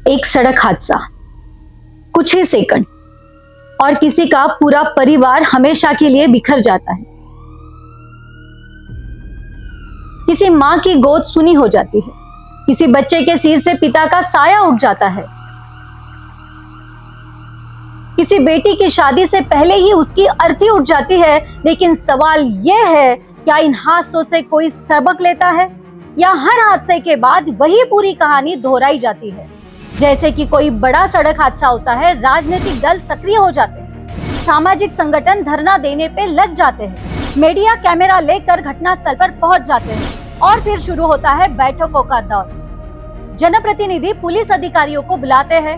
एक सड़क हादसा, कुछ ही सेकंड और किसी का पूरा परिवार हमेशा के लिए बिखर जाता है। किसी मां की गोद सुनी हो जाती है, किसी बच्चे के सिर से पिता का साया उठ जाता है, किसी बेटी की शादी से पहले ही उसकी अर्थी उठ जाती है। लेकिन सवाल यह है, क्या इन हादसों से कोई सबक लेता है या हर हादसे के बाद वही पूरी कहानी दोहराई जाती है? जैसे कि कोई बड़ा सड़क हादसा होता है, राजनीतिक दल सक्रिय हो जाते हैं, सामाजिक संगठन धरना देने पे लग जाते हैं, मीडिया कैमरा लेकर घटनास्थल पर पहुंच जाते हैं और फिर शुरू होता है बैठकों का दौर। जनप्रतिनिधि पुलिस अधिकारियों को बुलाते हैं,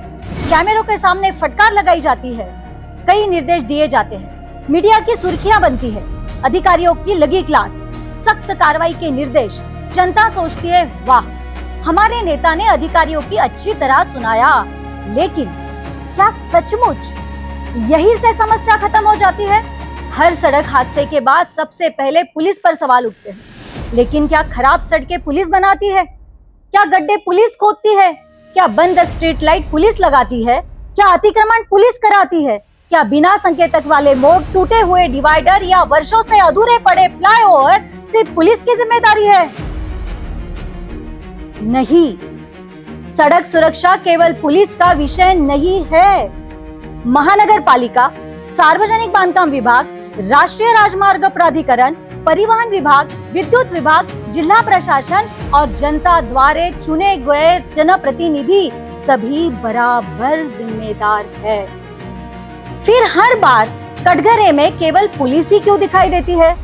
कैमरों के सामने फटकार लगाई जाती है, कई निर्देश दिए जाते हैं, मीडिया की सुर्खियां बनती है, अधिकारियों की लगी क्लास, सख्त कार्रवाई के निर्देश। जनता सोचती है, वाह, हमारे नेता ने अधिकारियों की अच्छी तरह सुनाया। लेकिन क्या सचमुच यही से समस्या खत्म हो जाती है? हर सड़क हादसे के बाद सबसे पहले पुलिस पर सवाल उठते हैं। लेकिन क्या खराब सड़कें पुलिस बनाती है? क्या गड्ढे पुलिस खोदती है? क्या बंद स्ट्रीट लाइट पुलिस लगाती है? क्या अतिक्रमण पुलिस कराती है? क्या बिना संकेतक वाले मोड़, टूटे हुए डिवाइडर या वर्षों से अधूरे पड़े फ्लाईओवर सिर्फ पुलिस की जिम्मेदारी है? नहीं, सड़क सुरक्षा केवल पुलिस का विषय नहीं है। महानगर पालिका, सार्वजनिक बांधकाम विभाग, राष्ट्रीय राजमार्ग प्राधिकरण, परिवहन विभाग, विद्युत विभाग, जिला प्रशासन और जनता द्वारा चुने गए जनप्रतिनिधि सभी बराबर जिम्मेदार है। फिर हर बार कटघरे में केवल पुलिस ही क्यों दिखाई देती है?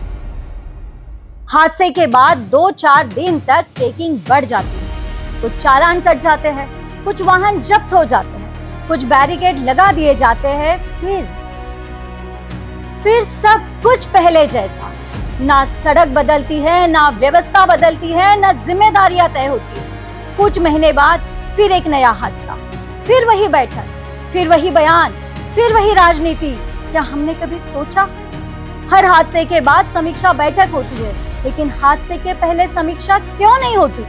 हादसे के बाद 2-4 दिन तक चेकिंग बढ़ जाती है, कुछ चालान कट जाते हैं, कुछ वाहन जब्त हो जाते हैं, कुछ बैरिकेड लगा दिए जाते हैं, फिर सब कुछ पहले जैसा। ना सड़क बदलती है, ना व्यवस्था बदलती है, ना जिम्मेदारियां तय होती है। कुछ महीने बाद फिर एक नया हादसा, फिर वही बैठक, फिर वही बयान, फिर वही राजनीति। क्या हमने कभी सोचा? हर हादसे के बाद समीक्षा बैठक होती है, लेकिन हादसे के पहले समीक्षा क्यों नहीं होती?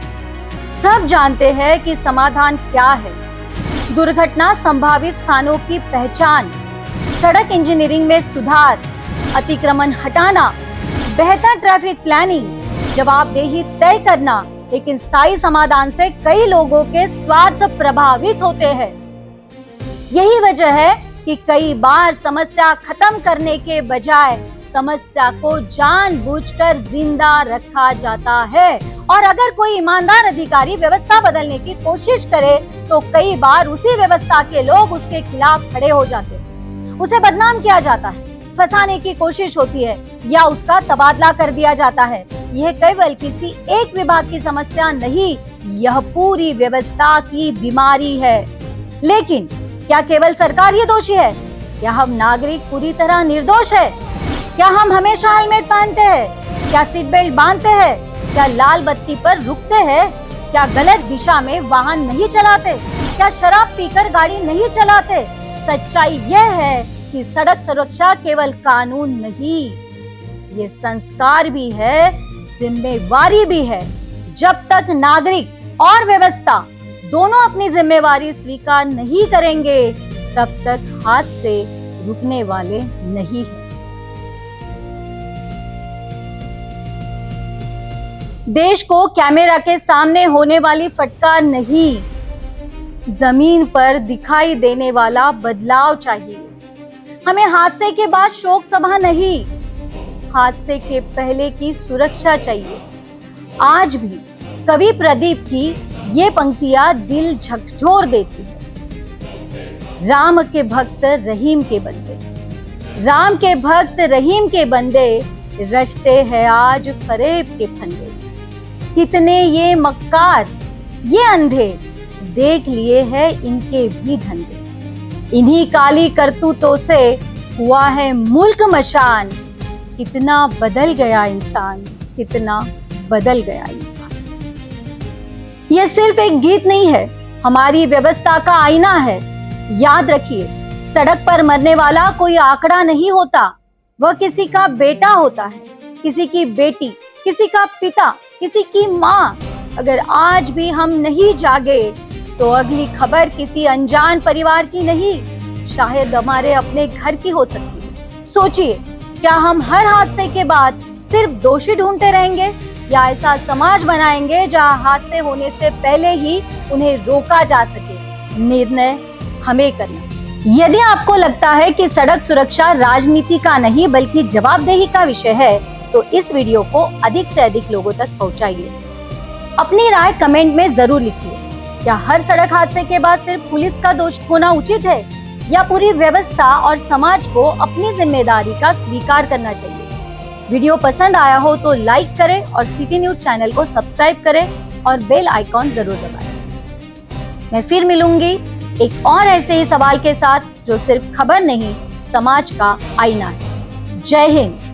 सब जानते हैं कि समाधान क्या है। दुर्घटना संभावित स्थानों की पहचान, सड़क इंजीनियरिंग में सुधार, अतिक्रमण हटाना, बेहतर ट्रैफिक प्लानिंग, जवाबदेही तय करना। लेकिन स्थायी समाधान से कई लोगों के स्वार्थ प्रभावित होते हैं। यही वजह है कि कई बार समस्या खत्म करने के बजाय समस्या को जानबूझकर जिंदा रखा जाता है। और अगर कोई ईमानदार अधिकारी व्यवस्था बदलने की कोशिश करे तो कई बार उसी व्यवस्था के लोग उसके खिलाफ खड़े हो जाते हैं, उसे बदनाम किया जाता है, फंसाने की कोशिश होती है या उसका तबादला कर दिया जाता है। यह केवल किसी एक विभाग की समस्या नहीं, यह पूरी व्यवस्था की बीमारी है। लेकिन क्या केवल सरकार ही दोषी है? क्या हम नागरिक पूरी तरह निर्दोष है? क्या हम हमेशा हेलमेट पहनते हैं? क्या सीट बेल्ट बांधते हैं? क्या लाल बत्ती पर रुकते हैं? क्या गलत दिशा में वाहन नहीं चलाते? क्या शराब पीकर गाड़ी नहीं चलाते? सच्चाई यह है कि सड़क सुरक्षा केवल कानून नहीं, ये संस्कार भी है, जिम्मेवारी भी है। जब तक नागरिक और व्यवस्था दोनों अपनी जिम्मेवारी स्वीकार नहीं करेंगे, तब तक हादसे रुकने वाले नहीं हैं। देश को कैमरा के सामने होने वाली फटकार नहीं, जमीन पर दिखाई देने वाला बदलाव चाहिए। हमें हादसे के बाद शोक सभा नहीं, हादसे के पहले की सुरक्षा चाहिए। आज भी कवि प्रदीप की ये पंक्तियां दिल झकझोर देती है। राम के भक्त रहीम के बंदे, राम के भक्त रहीम के बंदे, रचते हैं आज फरेब के फंदे। कितने ये मक्कार, ये अंधे, देख लिए हैं इनके भी धंधे। इन्हीं काली करतूतों से हुआ है मुल्क मशान। कितना बदल गया इंसान, कितना बदल गया इंसान। यह सिर्फ एक गीत नहीं है, हमारी व्यवस्था का आईना है। याद रखिए, सड़क पर मरने वाला कोई आंकड़ा नहीं होता, वह किसी का बेटा होता है, किसी की बेटी, किसी का पिता, किसी की माँ। अगर आज भी हम नहीं जागे तो अगली खबर किसी अनजान परिवार की नहीं, शायद हमारे अपने घर की हो सकती है। सोचिए, क्या हम हर हादसे के बाद सिर्फ दोषी ढूंढते रहेंगे या ऐसा समाज बनाएंगे जहां हादसे होने से पहले ही उन्हें रोका जा सके? निर्णय हमें करना। यदि आपको लगता है कि सड़क सुरक्षा राजनीति का नहीं बल्कि जवाबदेही का विषय है, तो इस वीडियो को अधिक से अधिक लोगों तक पहुंचाइए। अपनी राय कमेंट में जरूर लिखिए। क्या हर सड़क हादसे के बाद सिर्फ पुलिस का दोष होना उचित है या पूरी व्यवस्था और समाज को अपनी जिम्मेदारी का स्वीकार करना चाहिए? वीडियो पसंद आया हो तो लाइक करें और सिटी न्यूज चैनल को सब्सक्राइब करें और बेल आइकॉन जरूर दबाएं। मैं फिर मिलूंगी एक और ऐसे ही सवाल के साथ जो सिर्फ खबर नहीं, समाज का आईना है। जय हिंद।